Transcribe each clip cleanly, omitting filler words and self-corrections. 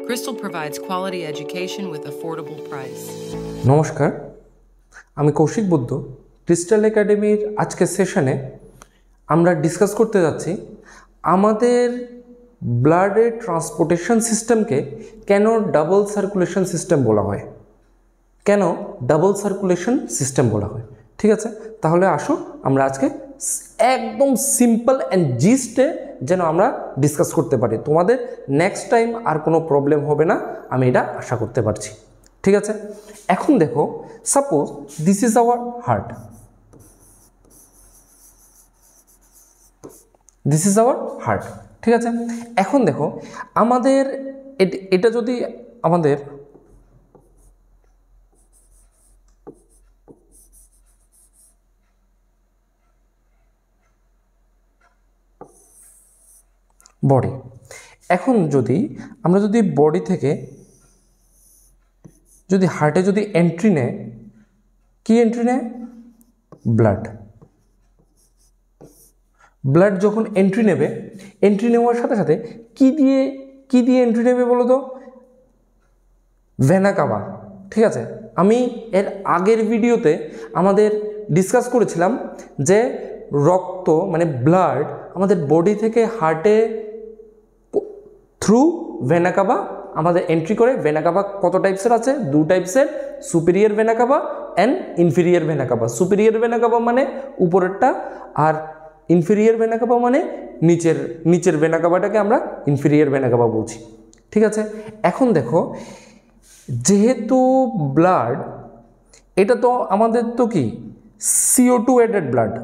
Crystal provides quality education with affordable price. নমস্কার, আমি Kaushik Buddha. Crystal একাডেমির আজকের সেশনে আমরা ডিসকাস করতে যাচ্ছি আমাদের ব্লাডের ট্রান্সপোর্টেশন সিস্টেমকে কেন ডাবল সার্কুলেশন সিস্টেম বলা হয়, কেন ডাবল সার্কুলেশন সিস্টেম বলা হয়। ঠিক আছে, তাহলে আসো আমরা আজকে একদম সিম্পল অ্যান্ড জিস্টে যেন আমরা ডিসকাস করতে পারি। তোমাদের নেক্সট টাইম আর কোনো প্রবলেম হবে না, আমি এটা আশা করতে পারছি। ঠিক আছে, এখন দেখো, suppose this is our heart, this is our heart. ঠিক আছে, এখন দেখো আমাদের এটা যদি আমাদের বডি, এখন যদি আমরা যদি বডি থেকে যদি হার্টে যদি এন্ট্রি নেয়, কি এন্ট্রি নেয়? ব্লাড। ব্লাড যখন এন্ট্রি নেবে, এন্ট্রি নেওয়ার সাথে সাথে কি দিয়ে এন্ট্রি নেবে বলো তো? Vena CAVA. ঠিক আছে, আমি এর আগের ভিডিওতে আমাদের ডিসকাস করেছিলাম যে রক্ত মানে ব্লাড আমাদের বডি থেকে হার্টে থ্রু ভেনা কাভা আমাদের এন্ট্রি করে। ভেনা কাভা কত টাইপসের আছে? দু টাইপসের, superior vena cava and inferior vena cava. Superior vena cava মানে উপরেরটা, আর ইনফিরিয়র ভেনা কাভা মানে নিচের ভেনা কাভাটাকে আমরা ইনফিরিয়র ভেনা কাভা বলছি। ঠিক আছে, এখন দেখো, যেহেতু ব্লাড এটা তো আমাদের তো কি CO2 added blood,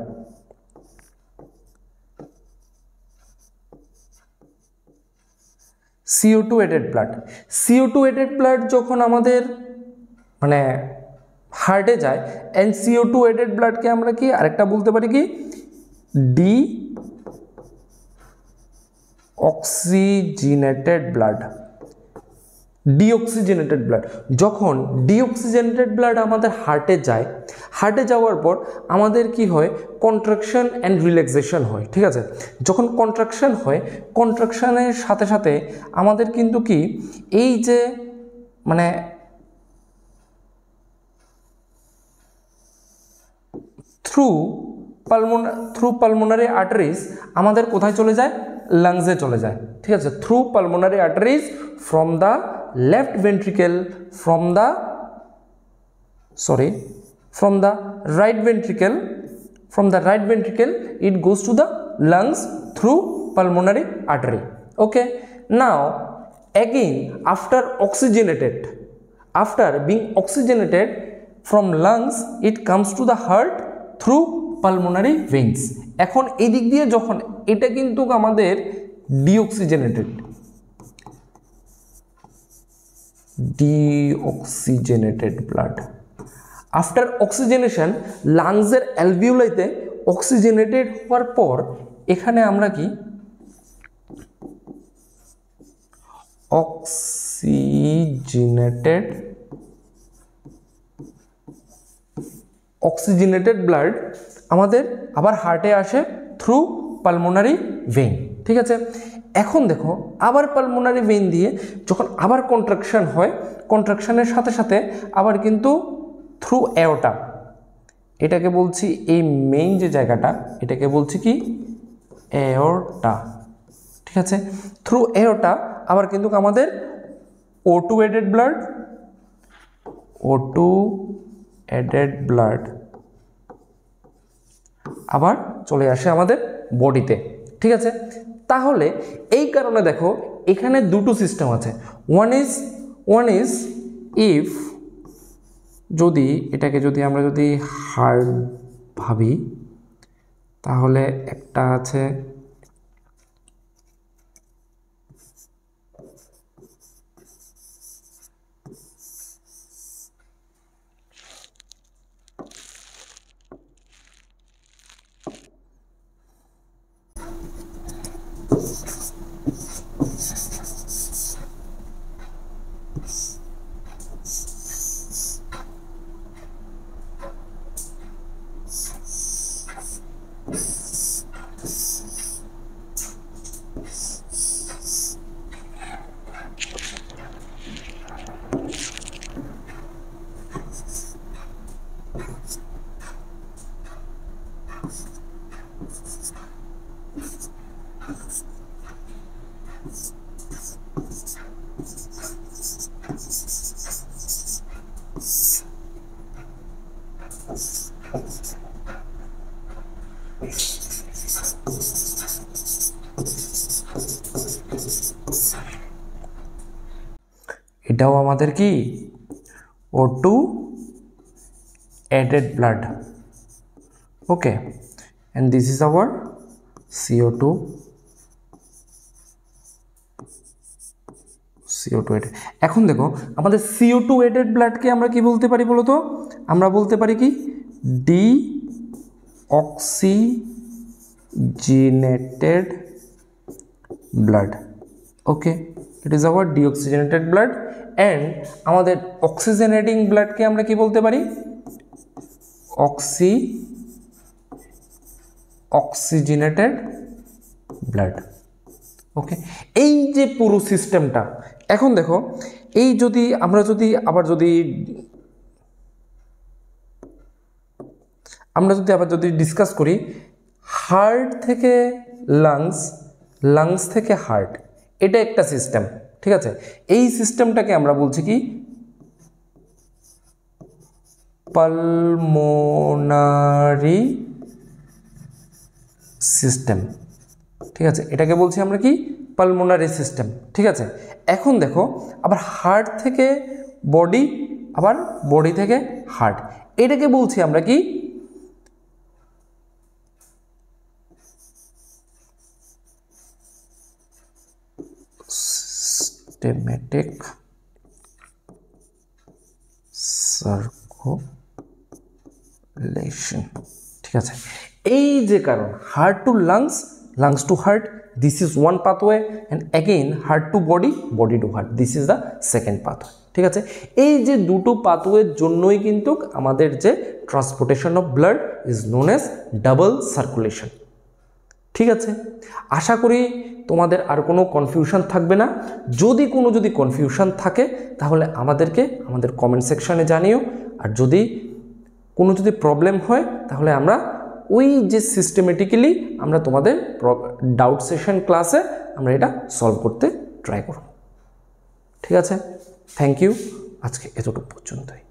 CO2 added blood. CO2 added blood যখন আমাদের মানে হার্টে যায়, অ্যান্ড CO2 অ্যাডেড ব্লাডকে আমরা কি আরেকটা বলতে পারি কি ডিঅক্সিজেনেটেড ব্লাড। ডিঅক্সিজেনেটেড ব্লাড, যখন ডিঅক্সিজেনেটেড ব্লাড আমাদের হার্টে যায়, হার্টে যাওয়ার পর আমাদের কি হয়? কন্ট্রাকশন অ্যান্ড রিল্যাক্সেশন হয়। ঠিক আছে, যখন কন্ট্রাকশন হয়, কন্ট্রাকশনের সাথে সাথে আমাদের কিন্তু কি এই যে মানে থ্রু পালমোনারি আর্টারিজ আমাদের কোথায় চলে যায়? লাংসে চলে যায়। ঠিক আছে, through pulmonary arteries from the left ventricle, from the right ventricle it goes to the lungs through pulmonary artery. Okay, now again after being oxygenated from lungs it comes to the heart through pulmonary veins. এখন এই দিক দিয়ে যখন এটা কিন্তু আমাদের deoxygenated blood, after oxygenation লাংসের অ্যালভিওলাইতে অক্সিজেনেটেড হওয়ার পর এখানে আমরা কি অক্সিজেনেটেড ব্লাড আমাদের আবার হার্টে আসে থ্রু পালমোনারি ভেইন। ঠিক আছে, এখন দেখো আবার পালমোনারি ভেইন দিয়ে যখন আবার কন্ট্রাকশন হয়, কন্ট্রাকশনের সাথে সাথে আবার কিন্তু থ্রু এওটা, এটাকে বলছি এই মেইন যে জায়গাটা, এটাকে বলছি কি এওটা। ঠিক আছে, থ্রু এওটা আবার কিন্তু আমাদের O2 অ্যাডেড ব্লাড আবার চলে আসে আমাদের বডিতে। ঠিক আছে, তাহলে এই কারণে দেখো এখানে দুটো সিস্টেম আছে। ওয়ান ইজ ইফ যদি এটাকে যদি আমরা যদি হার্ট ভাবি, তাহলে একটা আছে এটাও আমাদের কি O2 added blood. Okay, and this is our CO2 added. এখন দেখো আমাদের CO2 added blood কে আমরা কি বলতে পারি বলো তো? আমরা বলতে পারি কি deoxygenated blood. Okay, it is our deoxygenated blood. and আমাদের oxygenating blood কে আমরা কি বলতে পারি? oxygenated blood. ওকে, এই যে পুরো সিস্টেমটা, এখন দেখো এই যদি আমরা যদি আবার যদি ডিসকাস করি হার্ট থেকে লাংস থেকে হার্ট, এটা একটা সিস্টেম, ঠিক আছে? এই সিস্টেমটাকে আমরা বলছি কি পালমোনারি সিস্টেম, ঠিক আছে? এটাকে বলছি আমরা কি পালমোনারি সিস্টেম, ঠিক আছে? এখন দেখো আবার হার্ট থেকে বডি, আবার বডি থেকে হার্ট, এটাকে বলছি আমরা কি সিস্টেমেটিক সার্কুলেশন, ঠিক আছে? এই যে কারণ heart to lungs, lungs to heart, this is one pathway, and again heart to body, body to heart, this is the second pathway, ঠিক আছে? এই যে দুটো পাথওয়ের জন্যই কিন্তু আমাদের যে transportation of blood is known as double circulation, ঠিক আছে? আশা করি তোমাদের আর কোনো কনফিউশন থাকবে না। যদি কনফিউশন থাকে তাহলে আমাদের কমেন্ট সেকশনে জানিও, আর যদি প্রবলেম হয় তাহলে আমরা ওই যে সিস্টেমেটিক্যালি আমরা তোমাদের ডাউট সেশন ক্লাসে আমরা এটা সলভ করতে ট্রাই করব, ঠিক আছে? থ্যাংক ইউ, আজকে এতটুকু পর্যন্তই।